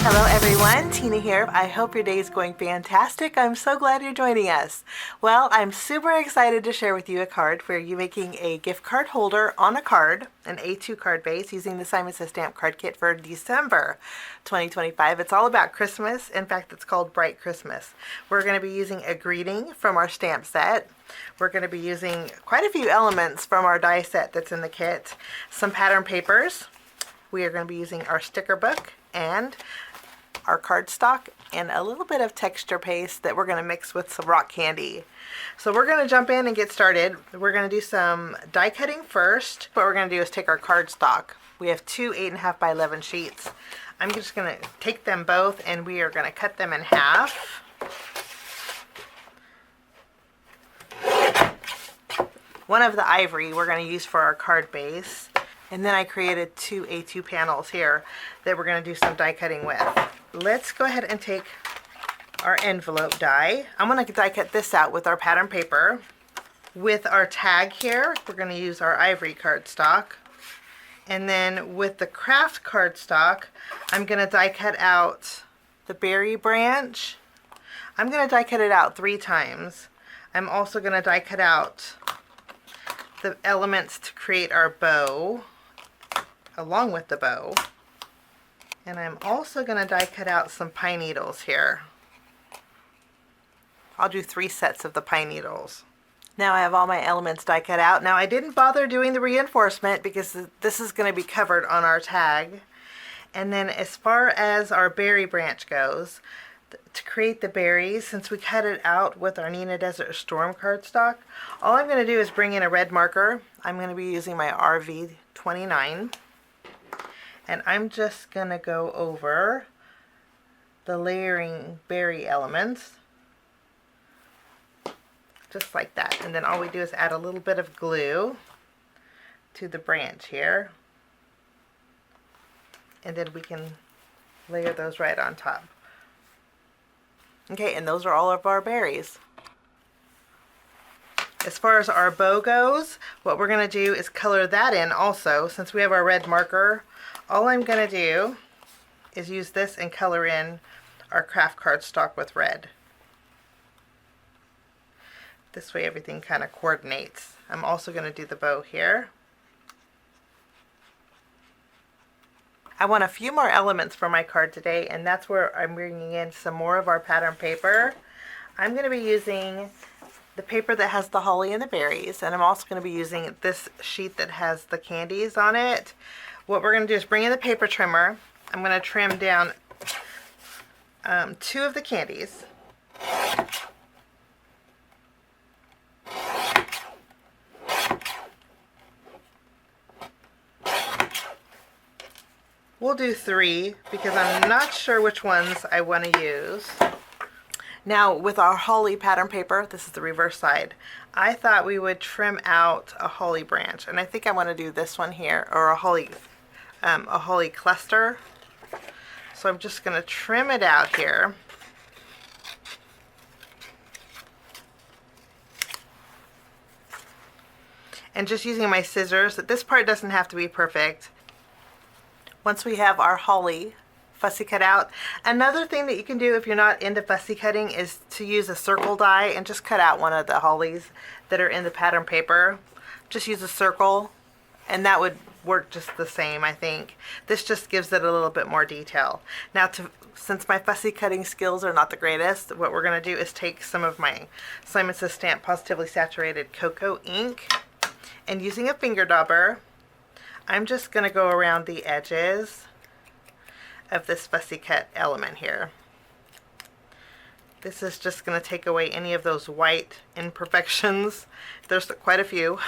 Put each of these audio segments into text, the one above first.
Hello everyone, Tina here. I hope your day is going fantastic. I'm so glad you're joining us. Well, I'm super excited to share with you a card where you're making a gift card holder on a card, an A2 card base, using the Simon Says Stamp card kit for December 2025. It's all about Christmas. In fact, it's called Bright Christmas. We're going to be using a greeting from our stamp set. We're going to be using quite a few elements from our die set that's in the kit. Some pattern papers. We are going to be using our sticker book and our cardstock and a little bit of texture paste that we're going to mix with some rock candy. So we're going to jump in and get started. We're going to do some die cutting first. What we're going to do is take our cardstock. We have two 8.5 by 11 sheets. I'm just going to take them both and we are going to cut them in half. One of the ivory we're going to use for our card base. And then I created two A2 panels here that we're going to do some die cutting with. Let's go ahead and take our envelope die. I'm going to die cut this out with our pattern paper. With our tag here, we're going to use our ivory cardstock. And then with the craft cardstock, I'm going to die cut out the berry branch. I'm going to die cut it out 3 times. I'm also going to die cut out the elements to create our bow, along with the bow. And I'm also going to die cut out some pine needles here. I'll do 3 sets of the pine needles. Now I have all my elements die cut out. Now I didn't bother doing the reinforcement because this is going to be covered on our tag. And then as far as our berry branch goes, to create the berries, since we cut it out with our Neenah Desert Storm cardstock, all I'm going to do is bring in a red marker. I'm going to be using my RV29. And I'm just going to go over the layering berry elements. Just like that. And then all we do is add a little bit of glue to the branch here. And then we can layer those right on top. Okay, and those are all of our berries. As far as our bow goes, what we're going to do is color that in also. Since we have our red marker, all I'm going to do is use this and color in our craft cardstock with red. This way everything kind of coordinates. I'm also going to do the bow here. I want a few more elements for my card today, and that's where I'm bringing in some more of our pattern paper. I'm going to be using the paper that has the holly and the berries, and I'm also going to be using this sheet that has the candies on it. What we're going to do is bring in the paper trimmer. I'm going to trim down 2 of the candies. We'll do 3 because I'm not sure which ones I want to use. Now with our holly pattern paper, this is the reverse side, I thought we would trim out a holly branch, and I think I want to do this one here, or a holly cluster. So I'm just going to trim it out here. And just using my scissors. This part doesn't have to be perfect. Once we have our holly fussy cut out, another thing that you can do if you're not into fussy cutting is to use a circle die and just cut out one of the hollies that are in the pattern paper. Just use a circle and that would work just the same, I think. This just gives it a little bit more detail. Now, since my fussy cutting skills are not the greatest, what we're going to do is take some of my Simon Says Stamp Positively Saturated Cocoa ink, and using a finger dauber, I'm just going to go around the edges of this fussy cut element here. This is just going to take away any of those white imperfections. There's quite a few.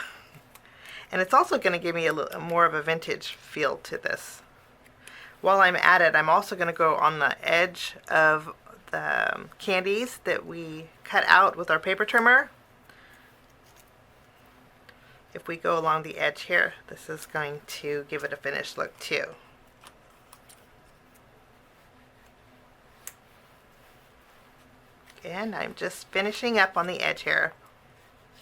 And it's also going to give me a little more of a vintage feel to this. While I'm at it, I'm also going to go on the edge of the candies that we cut out with our paper trimmer. If we go along the edge here, this is going to give it a finished look too. And I'm just finishing up on the edge here.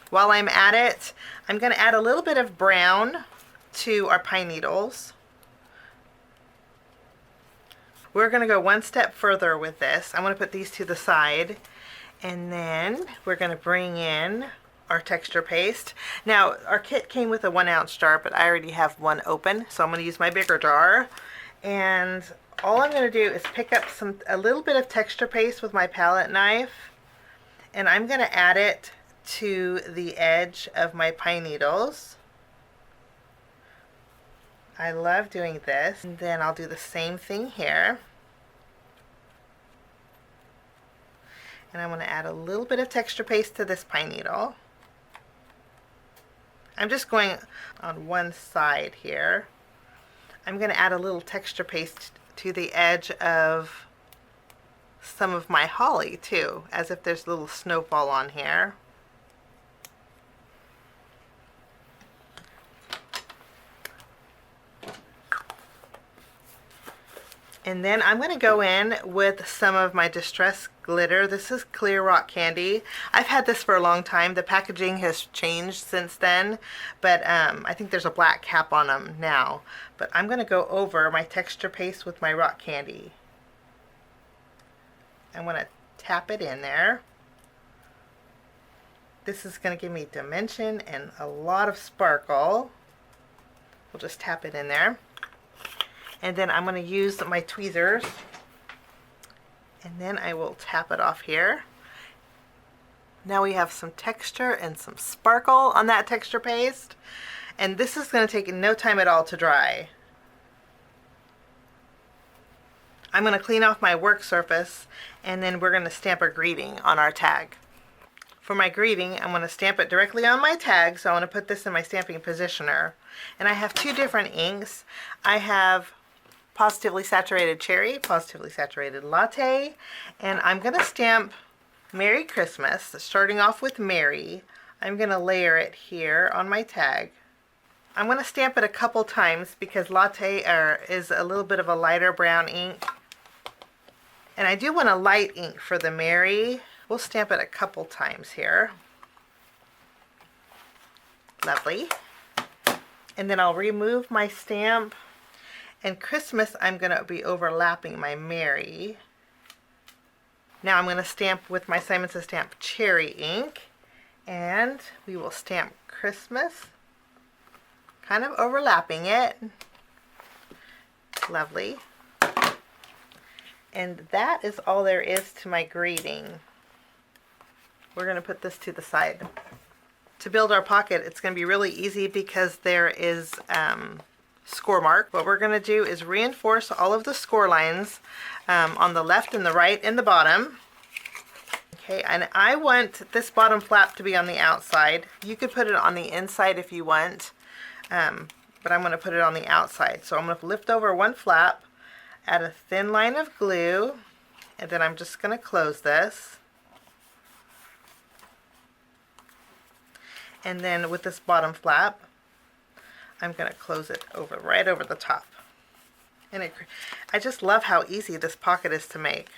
While I'm at it, I'm going to add a little bit of brown to our pine needles. we're going to go one step further with this. I'm going to put these to the side, and then we're going to bring in our texture paste. Now, our kit came with a 1-ounce jar, but I already have one open, so I'm going to use my bigger jar. And all I'm going to do is pick up a little bit of texture paste with my palette knife, and I'm going to add it to the edge of my pine needles. I love doing this. And then I'll do the same thing here. And I'm going to add a little bit of texture paste to this pine needle. I'm just going on one side here. I'm going to add a little texture paste to the edge of some of my holly too, as if there's a little snowfall on here. And then I'm going to go in with some of my distress glitter. This is clear rock candy. I've had this for a long time. The packaging has changed since then, but I think there's a black cap on them now. But I'm going to go over my texture paste with my rock candy. I'm going to tap it in there. This is going to give me dimension and a lot of sparkle. We'll just tap it in there. And then I'm going to use my tweezers, and then I will tap it off here. Now we have some texture and some sparkle on that texture paste, and this is going to take no time at all to dry. I'm going to clean off my work surface, and then we're going to stamp a greeting on our tag. For my greeting, I'm going to stamp it directly on my tag, so I want to put this in my stamping positioner. And I have two different inks. I have Positively Saturated Cherry, Positively Saturated Latte, and I'm going to stamp Merry Christmas, starting off with Merry. I'm going to layer it here on my tag. I'm going to stamp it a couple times because Latte is a little bit of a lighter brown ink. And I do want a light ink for the Merry. We'll stamp it a couple times here. Lovely. And then I'll remove my stamp. And Christmas, I'm going to be overlapping my Merry. Now I'm going to stamp with my Simon Says Stamp Cherry ink. And we will stamp Christmas, kind of overlapping it. Lovely. And that is all there is to my greeting. We're going to put this to the side. To build our pocket, it's going to be really easy because there is score mark. What we're going to do is reinforce all of the score lines on the left and the right and the bottom. Okay, and I want this bottom flap to be on the outside. You could put it on the inside if you want, but I'm going to put it on the outside. So I'm going to lift over one flap, add a thin line of glue, and then I'm just going to close this. And then with this bottom flap, I'm going to close it over right over the top. And I just love how easy this pocket is to make.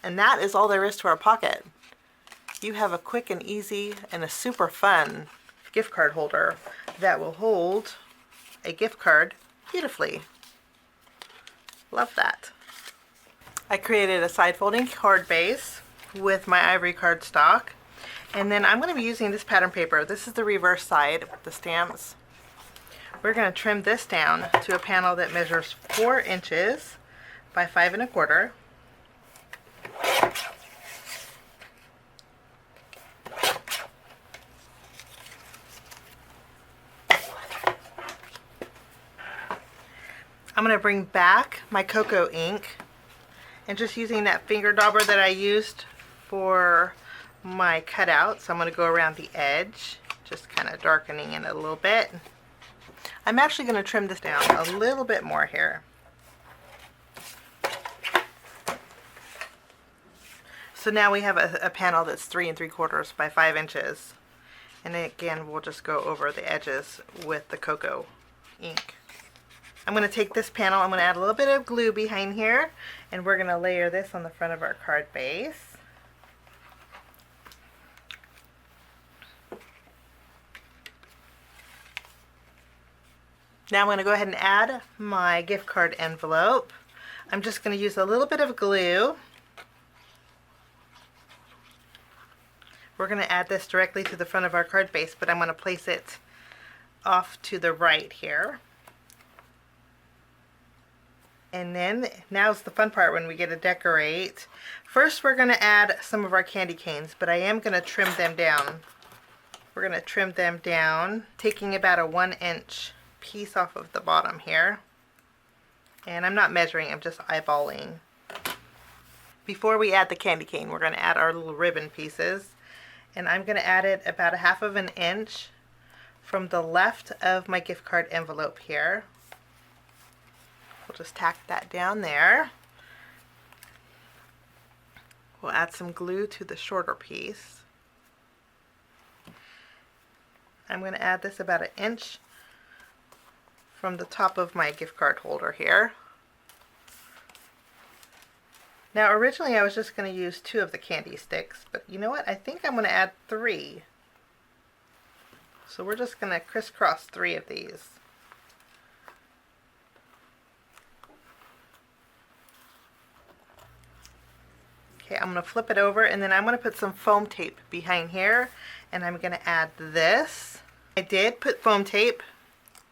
And that is all there is to our pocket. You have a quick and easy and a super fun gift card holder that will hold a gift card beautifully. Love that. I created a side folding card base with my ivory cardstock. And then I'm going to be using this pattern paper. This is the reverse side with the stamps. We're going to trim this down to a panel that measures 4 inches by 5 1/4. I'm going to bring back my cocoa ink and just using that finger dauber that I used for my cutout. So I'm going to go around the edge, just kind of darkening it a little bit. I'm actually going to trim this down a little bit more here. So now we have a panel that's 3 3/4 by 5 inches. And again, we'll just go over the edges with the cocoa ink. I'm going to take this panel, I'm going to add a little bit of glue behind here, and we're going to layer this on the front of our card base. Now I'm going to go ahead and add my gift card envelope. I'm just going to use a little bit of glue. We're going to add this directly to the front of our card base, but I'm going to place it off to the right here. And then now's the fun part when we get to decorate. First we're going to add some of our candy canes, but I am going to trim them down. We're going to trim them down, taking about a 1-inch piece off of the bottom here. And I'm not measuring, I'm just eyeballing. Before we add the candy cane, we're going to add our little ribbon pieces. And I'm going to add it about 1/2 inch from the left of my gift card envelope here. We'll just tack that down there. We'll add some glue to the shorter piece. I'm going to add this about 1 inch from the top of my gift card holder here. Now originally I was just going to use 2 of the candy sticks, but you know what? I think I'm going to add 3. So we're just going to crisscross 3 of these. Okay, I'm going to flip it over, and then I'm going to put some foam tape behind here, and I'm going to add this. I did put foam tape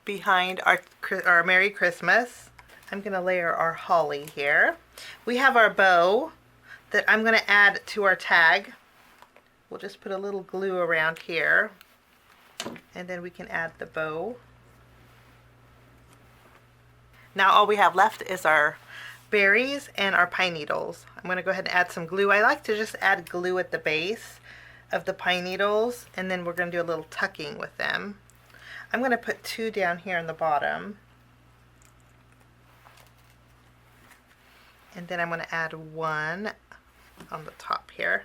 behind our Merry Christmas. I'm going to layer our holly here. We have our bow that I'm going to add to our tag. We'll just put a little glue around here, and then we can add the bow. Now all we have left is our berries and our pine needles. I'm going to go ahead and add some glue. I like to just add glue at the base of the pine needles, and then we're going to do a little tucking with them. I'm going to put 2 down here in the bottom, and then I'm going to add 1 on the top here,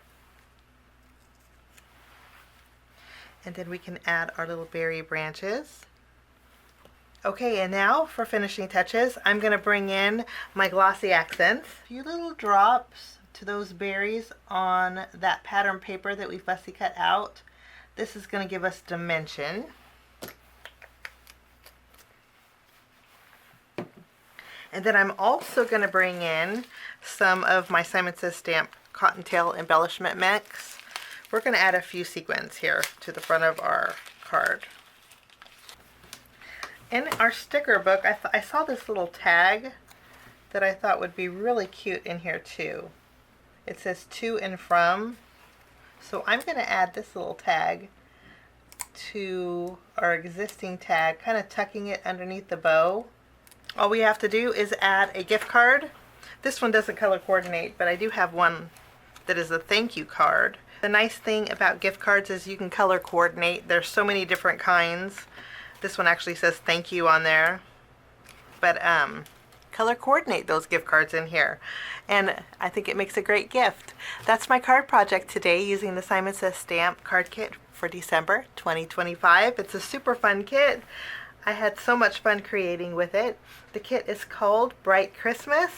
and then we can add our little berry branches. Okay, and now for finishing touches, I'm going to bring in my glossy accents. A few little drops to those berries on that pattern paper that we fussy cut out. This is going to give us dimension. And then I'm also going to bring in some of my Simon Says Stamp Cottontail embellishment mix. We're going to add a few sequins here to the front of our card. In our sticker book, I saw this little tag that I thought would be really cute in here too. It says to and from. So I'm going to add this little tag to our existing tag, kind of tucking it underneath the bow. All we have to do is add a gift card. This one doesn't color coordinate, but I do have one that is a thank you card. The nice thing about gift cards is you can color coordinate. There's so many different kinds. This one actually says thank you on there. But color coordinate those gift cards in here. And I think it makes a great gift. That's my card project today using the Simon Says Stamp card kit for December 2025. It's a super fun kit. I had so much fun creating with it. The kit is called Bright Christmas.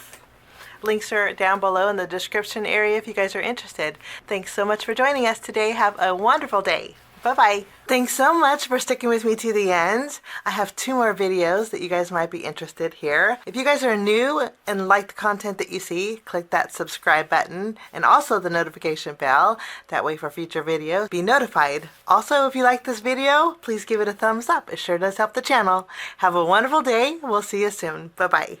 Links are down below in the description area if you guys are interested. Thanks so much for joining us today. Have a wonderful day. Bye-bye. Thanks so much for sticking with me to the end. I have 2 more videos that you guys might be interested here. If you guys are new and like the content that you see, click that subscribe button and also the notification bell. That way for future videos, be notified. Also, if you like this video, please give it a thumbs up. It sure does help the channel. Have a wonderful day. We'll see you soon. Bye-bye.